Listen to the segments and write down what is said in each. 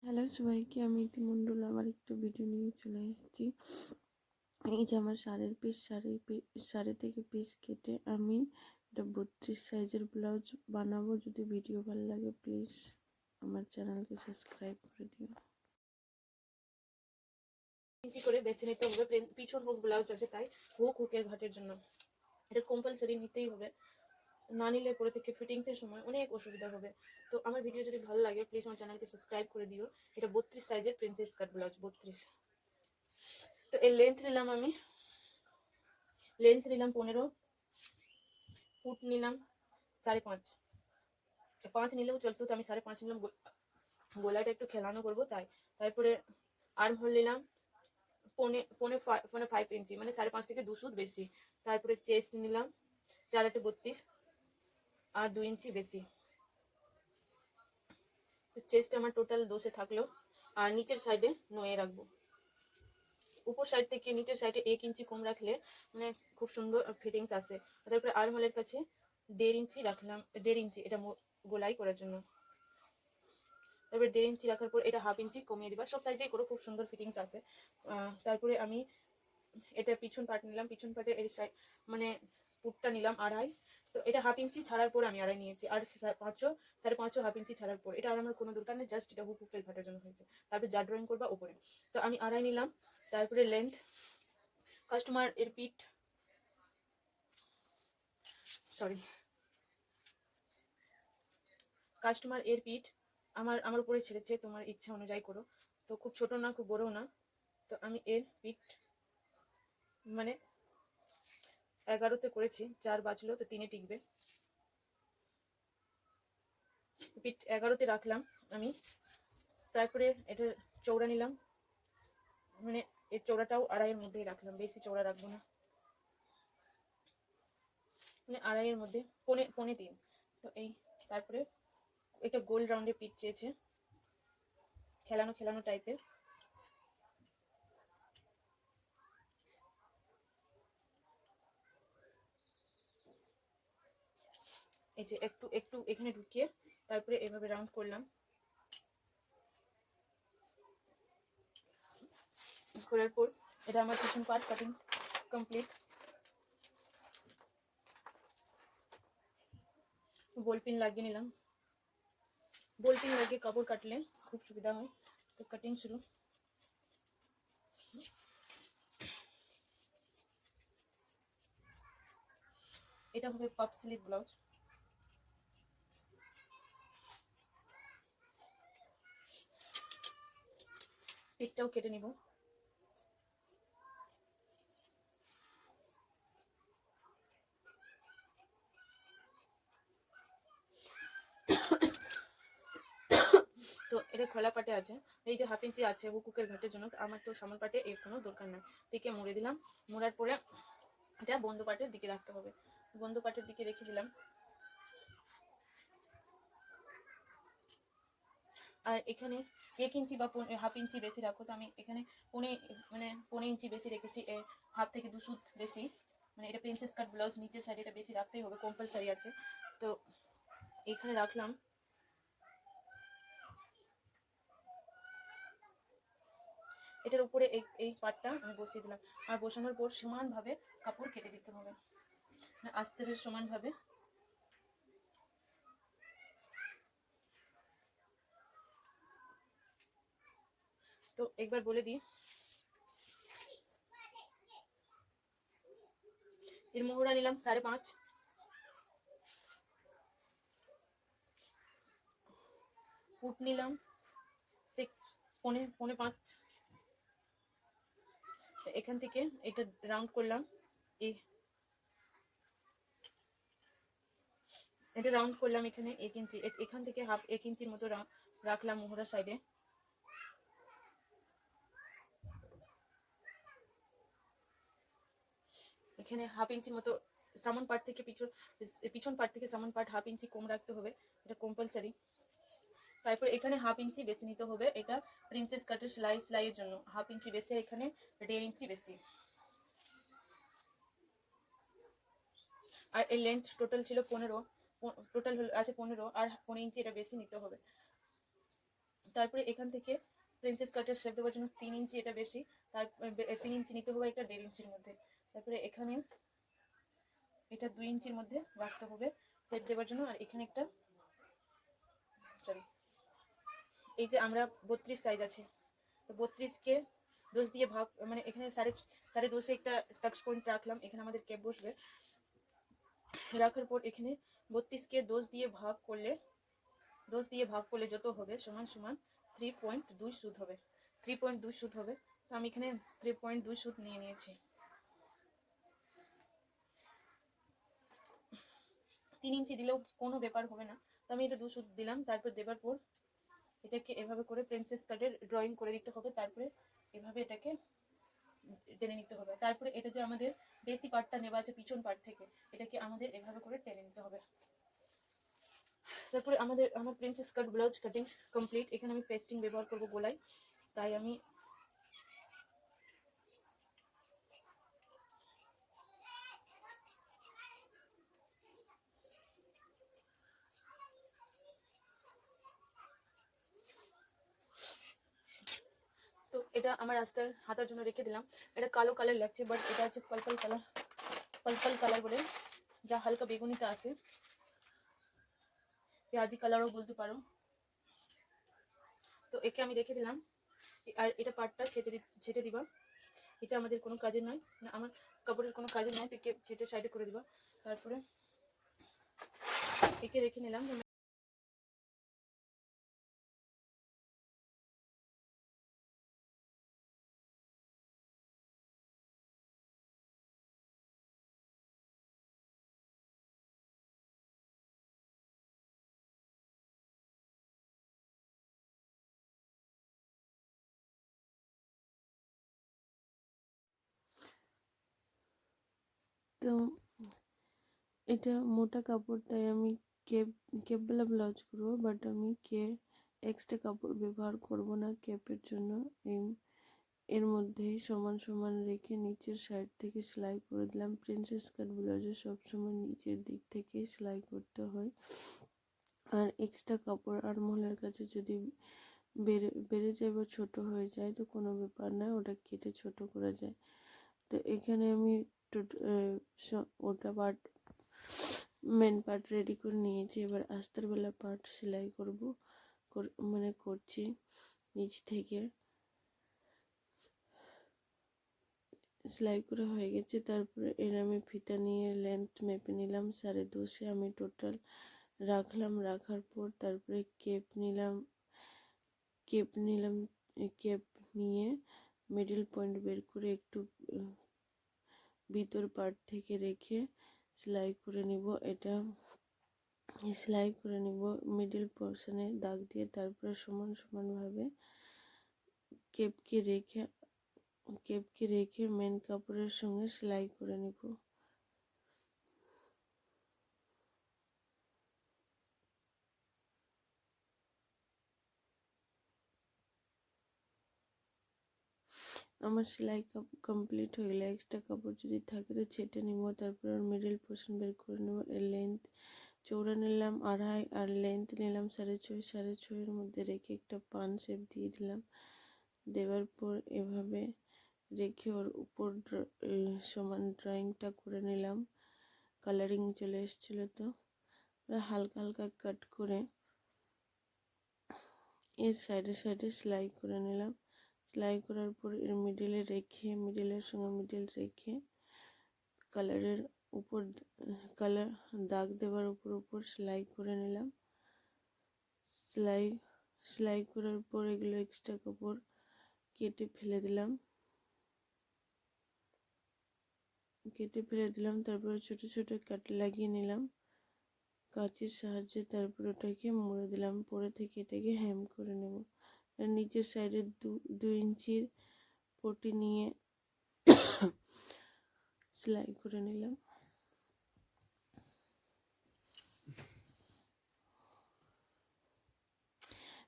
Hello সবাইকে, আমি ইতিমণ্ডল আবার একটু ভিডিও নিয়ে চলে এসেছি। এই যে আমার শাড়ি থেকে পিস কেটে আমি এটা 32 সাইজের ব্লাউজ বানাবো। যদি ভিডিও ভালো লাগে প্লিজ আমার চ্যানেলকে সাবস্ক্রাইব করে দিও। ইঞ্চি করে বেছে নিতে হবে। পিছন হুক ব্লাউজ আছে, তাই হুকের ঘাটের জন্য এটা কম্পালসারি নিতেই হবে। না নিলে পরে থেকে ফিটিংসের সময় অনেক অসুবিধা হবে। তো আমার ভিডিও যদি ভালো লাগে প্লিজ আমার চ্যানেলকে সাবস্ক্রাইব করে দিও। এটা 32 সাইজের প্রিন্সেস কাট ব্লাউজ 32। তো এর লেন্থ নিলাম 15, ফুট নিলাম 5.5। 5 নিলেও চলতো, তো আমি 5.5 নিলাম। গলাটা একটু খেলানো করবো তাই। তারপরে আর্ম হোল নিলাম 5 ইঞ্চি, মানে 5.5 থেকে 2 সুত বেশি। তারপরে চেস্ট নিলাম 4/32 আর 2 ইঞ্চি বেশি। তো চেস্ট আমার টোটাল 2 থাকলো। আর নিচের সাইডে 9 রাখবো। উপর সাইড থেকে নিচের সাইডে 1 ইঞ্চি কম রাখলে মানে খুব সুন্দর ফিটিংস আসে। তারপরে আর্ম হোলের কাছে 1.5 ইঞ্চি রাখলাম, 1.5 ইঞ্চি এটা গোলাই করার জন্য। তারপরে 1.5 ইঞ্চি রাখার পর এটা 1/2 ইঞ্চি কমিয়ে দিবা। সব সাইজেই করো, খুব সুন্দর ফিটিংস আসে। তারপরে আমি এটা পিছন পার্ট নিলাম। পিছন পার্টের এর সাইড মানে পুটটা নিলাম 2.5। তো এটা 1/2 ইঞ্চি ছাড়ার পর আমি 2.5 নিয়েছি। আর 5.5 1/2 ইঞ্চি ছাড়ার পর এটা আর আমার কোনো দরকার নেই, জাস্ট এটা হুকের ঘাটের জন্য হয়েছে। তারপরে যা ড্রয়িং করবা উপরে। তো আমি 2.5 নিলাম। তারপরে লেন্থ কাস্টমার এর পিঠ আমার উপরে ছেড়েছে, তোমার ইচ্ছা অনুযায়ী করো। তো খুব ছোট না খুব বড় না। তো আমি এর পিঠ মানে 11তে করেছি, 4 বাঁচলো, তো 3-এ টিকবে। পিঠ 11তে রাখলাম আমি। তারপরে এটা চৌড়া নিলাম, মানে এর চৌড়াটাও 2.5-এর মধ্যেই রাখলাম, বেশি চৌড়া রাখবো না, মানে 2.5-এর মধ্যে 2.5-3। তো এই তারপরে এটা গোল রাউন্ডে পিঠ চেয়েছে, খেলানো খেলানো টাইপের। এই যে একটু একটু এখানে ঢুকিয়ে তারপরে এভাবে রাউন্ড করলাম। করার পর এটা আমার পিছন পার্ট কাটিং কমপ্লিট। বল পিন লাগিয়ে নিলাম। বল পিন লাগিয়ে কাপড় কাটলে খুব সুবিধা হয়। তো কাটিং শুরু। এটা হবে পাফ স্লিভ ব্লাউজ। পিঠটাও কেটে নিব। তো এটা খোলা পাটে আছে, এই যে 1/2 ইঞ্চি আছে হুকের ঘাটের জন্য। আমার তো সামন পাটে এর কোনো দরকার নাই, দিকে মুড়ে দিলাম। মুড়ার পরে এটা বন্ধ পাটের দিকে রাখতে হবে। বন্ধ পাটের দিকে রেখে দিলাম। আর এখানে 1 ইঞ্চি বা 1/2 ইঞ্চি বেশি রাখো। তো আমি এখানে 1.5 ইঞ্চি বেশি রেখেছি, 1/2 থেকে 2 সুত বেশি। মানে এটা প্রিন্সেস কাট ব্লাউজ, নিচের সাইডে এটা বেশি রাখতেই হবে, কম্পালসারি আছে। তো এখানে রাখলাম। এটার উপরে এই পাটটা আমি বসিয়ে দিলাম। আর বসানোর পর সমানভাবে কাপড় কেটে দিতে হবে, আস্তের সমানভাবে। তো একবার বলে দিই, এর মোহরা নিলাম 5.5, ফুট নিলাম 6, 4.5। এখান থেকে এটা রাউন্ড করলাম, এটা রাউন্ড করলাম এখানে 1 ইঞ্চি। এখান থেকে 1 ইঞ্চির মতো রাখলাম মোহরা সাইডে। এখানে 1/2 ইঞ্চির মতো সামন পার্ট থেকে পিছন পার্ট থেকে সামন পার্ট 1/2 ইঞ্চি কম রাখতে হবে, এটা কম্পালসারি। তারপর এখানে 1/2 ইঞ্চি বেশি নিতে হবে, এটা প্রিন্সেস কাটের সেলাইয়ের জন্য 1/2 ইঞ্চি বেশি, এখানে 1.5 ইঞ্চি বেশি। আর এই লেন্থ টোটাল ছিল 15, টোটাল আছে 15, আর 1.5 ইঞ্চি এটা বেশি নিতে হবে। তারপরে এখান থেকে প্রিন্সেস কাটের শেপ দেওয়ার জন্য 3 ইঞ্চি, এটা বেশি, তার 3 ইঞ্চি নিতে হবে, এটা 1.5 ইঞ্চির মধ্যে। তারপরে এখানে এটা 2 ইঞ্চির মধ্যে রাখতে হবে শেপ দেওয়ার জন্য। আর এখানে একটা সরি, এই যে আমরা 32 সাইজ আছে, 32কে 10 দিয়ে ভাগ, মানে এখানে সাড়ে 10 একটা টাচ পয়েন্ট রাখলাম, এখানে আমাদের ক্যাপ বসবে। রাখার পর এখানে 32কে 10 দিয়ে ভাগ করলে যত হবে সমান সমান 3.2 সুদ হবে, 3.2 সুদ হবে। তো আমি এখানে 3.2 সুদ নিয়ে নিয়েছি। 3 ইঞ্চি দিলেও কোনো ব্যাপার হবে না, তো আমি এটা 2 সুদ দিলাম। তারপর দেবার পর এটাকে এভাবে করে প্রিন্সেস কাটের ড্রয়িং করে দিতে হবে, তারপরে এভাবে এটাকে টেনে নিতে হবে। তারপরে এটা যে আমাদের বেশি পার্টটা নেওয়া আছে পিছন পার্ট থেকে, এটাকে আমাদের এভাবে করে টেনে নিতে হবে। তারপরে আমার প্রিন্সেস কাট ব্লাউজ কাটিং কমপ্লিট। এখানে আমি পেস্টিং ব্যবহার করব গলায়, তাই আমি তো এটা আমার আস্তার হাতার জন্য রেখে দিলাম। এটা কালো কালার লাগছে, বাট এটা আছে পার্পল কালার বলে, যা হালকা বেগুনিতে আছে, পেঁয়াজি কালারও বলতে পারো। তো একে আমি রেখে দিলাম। আর এটা পাটটা ছেটে দিবা, এটা আমাদের কোনো কাজের নয়, না আমার কাপড়ের কোনো কাজের নয়, একে ছেটে সাইডে করে দিবা। তারপরে একে রেখে নিলাম। তো এটা মোটা কাপড়, তাই আমি কেপওয়ালা ব্লাউজ করবো, বাট আমি এক্সট্রা কাপড় ব্যবহার করব না কেপের জন্য। এর মধ্যেই সমান সমান রেখে নিচের সাইড থেকে সেলাই করে দিলাম। প্রিন্সেস কাট ব্লাউজে সবসময় নিচের দিক থেকেই সেলাই করতে হয়। আর এক্সট্রা কাপড় আরমহলের কাছে যদি বেড়ে যায় বা ছোটো হয়ে যায় তো কোনো ব্যাপার নয়, ওটা কেটে ছোট করা যায়। তো এখানে আমি ওটা পার্ট মেন পার্ট রেডি করে নিয়েছি। এবার আস্তরওয়ালা পার্ট সেলাই করছি নিচ থেকে। সেলাই করে হয়ে গেছে। তারপরে এর আমি ফিতা নিয়ে লেন্থ মেপে নিলাম 2.5 আমি টোটাল রাখলাম। রাখার পর তারপরে কেপ নিলাম। কেপ নিয়ে মিডল পয়েন্ট বের করে একটু ভিতর পার্ট থেকে রেখে সেলাই করে নিব। এটা সেলাই করে নিব মিডল পোর্শনে দাগ দিয়ে। তারপরে সমান সমানভাবে কেপকে রেখে মেন কাপড়ের সঙ্গে সেলাই করে নিব। আমার সেলাই কমপ্লিট হয়ে গেলে এক্সট্রা কাপড় যদি থাকে তো ছেটে নিব। তারপর মিডল পোর্শন বের করে নেব। এর লেন্থ চৌড়া নিলাম 2.5 আর লেন্থ নিলাম 6.5। 6.5 মধ্যে রেখে একটা পান শেপ দিয়ে দিলাম। দেওয়ার পর এভাবে রেখে ওর উপর সমান ড্রয়িংটা করে নিলাম। কালারিং চলে এসেছিলো, তো হালকা হালকা কাট করে এর সাইডে সেলাই করে নিলাম। সেলাই করার পর এর মিডিলের সঙ্গে মিডিল রেখে কালারের উপর দাগ দেওয়ার উপর সেলাই করে নিলাম। সেলাই করার পর এগুলো এক্সট্রা কাপড় কেটে ফেলে দিলাম। তারপরে ছোট ছোট কাট লাগিয়ে নিলাম কাঁচির সাহায্যে। তারপর ওটাকে মুড়ে দিলাম। পরে থেকে এটাকে হেম করে নেব। আর নিচের সাইডে 2 ইঞ্চির পটি নিয়ে সেলাই করে নিলাম।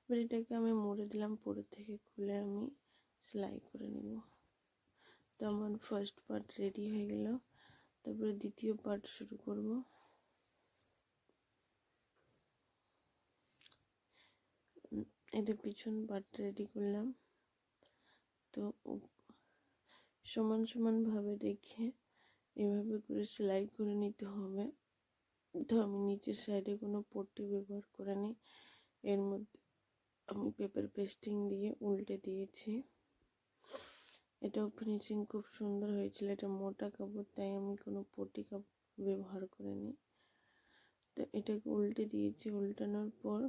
এবার এটাকে আমি মুড়ে দিলাম। পরে থেকে খুলে আমি সেলাই করে নেব। তো আমার ফার্স্ট পার্ট রেডি হয়ে গেল। তারপরে দ্বিতীয় পার্ট শুরু করব। এটা পিছন পার্ট রেডি করলাম। তো সমান সমান ভাবে রেখে এভাবে করে সেলাই করে নিতে হবে। তো আমি নিচের সাইডে কোনো পট্টি ব্যবহার করে নিই, এর মধ্যে আমি পেপার পেস্টিং দিয়ে উল্টে দিয়েছি। এটাও ফিনিশিং খুব সুন্দর হয়েছিল। এটা মোটা কাপড়, তাই আমি কোনো পট্টি কাপড় ব্যবহার করিনি। তো এটাকে উল্টে দিয়েছি। উল্টানোর পর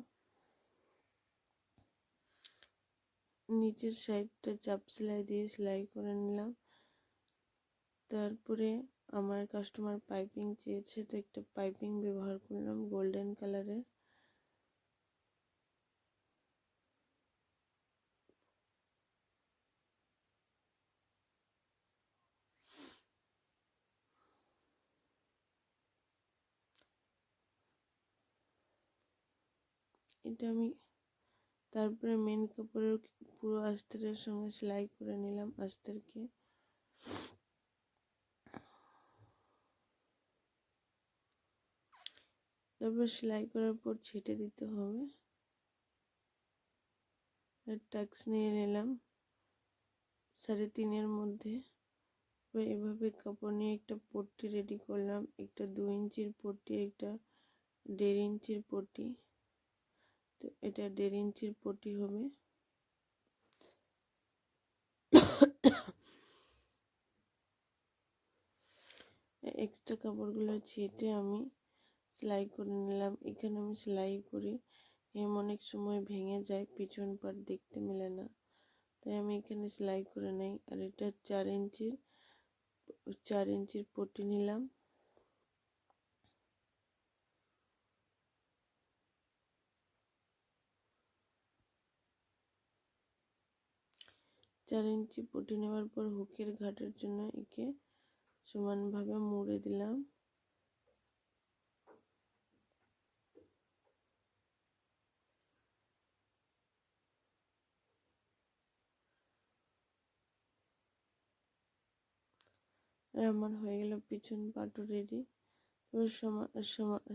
নিচের সাইডটা চাপ সেলাই দিয়ে সেলাই করে নিলাম। তারপরে আমার কাস্টমার পাইপিং চেয়েছে, তো একটা পাইপিং ব্যবহার করলাম গোল্ডেন কালারের। এটা আমি তারপরে মেন কাপড়ের পুরো আস্তরের সঙ্গে সেলাই করে নিলাম আস্তরকে। তারপর সেলাই করার পর ছেটে দিতে হবে। টাক্স নিয়ে নিলাম 3.5 মধ্যে। এভাবে কাপড় নিয়ে একটা পট্টি রেডি করলাম, একটা 2 ইঞ্চির পট্টি, একটা 1.5 ইঞ্চির পট্টি। তো এটা 1.5 ইঞ্চির পট্টি হবে। এক্সট্রা কাপড়গুলো ছেটে আমি সেলাই করে নিলাম। এখানে আমি সেলাই করি, অনেক সময় ভেঙে যায়, পিছন পাট দেখতে মেলে না, তাই আমি এখানে সেলাই করে নেই। আর এটা 4 ইঞ্চির পট্টি নিলাম। চার ইঞ্চি পট্টি নেওয়ার পর হুকের ঘাটের জন্য একে সমানভাবে মুড়ে দিলাম। আর আমার হয়ে গেল পিছন পাটও রেডি। এবার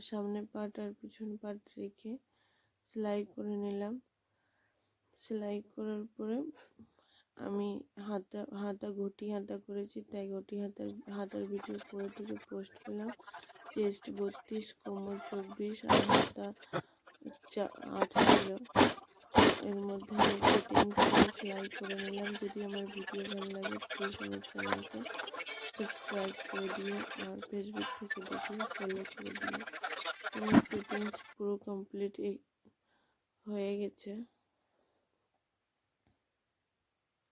সামনে পাট আর পিছন পাট রেখে সেলাই করে নিলাম। সেলাই করার পরে আমি হাতা ঘটি হাতা করেছি, তাই ঘটি হাতার ভিডিও পরে থেকে পোস্ট করলাম। চেস্ট 32, কোমর 24 আর হাতা 8 ছিল। এর মধ্যে আমি ফিটিংস দিয়ে সেলাই করে নিলাম। যদি আমার ভিডিও ভালো লাগে প্লিজ আমার চ্যানেলকে সাবস্ক্রাইব করে দিও, আর ফেসবুক থেকে দেখলে ফলো করে দিও। আমার ফিটিংস পুরো কমপ্লিট হয়ে গেছে।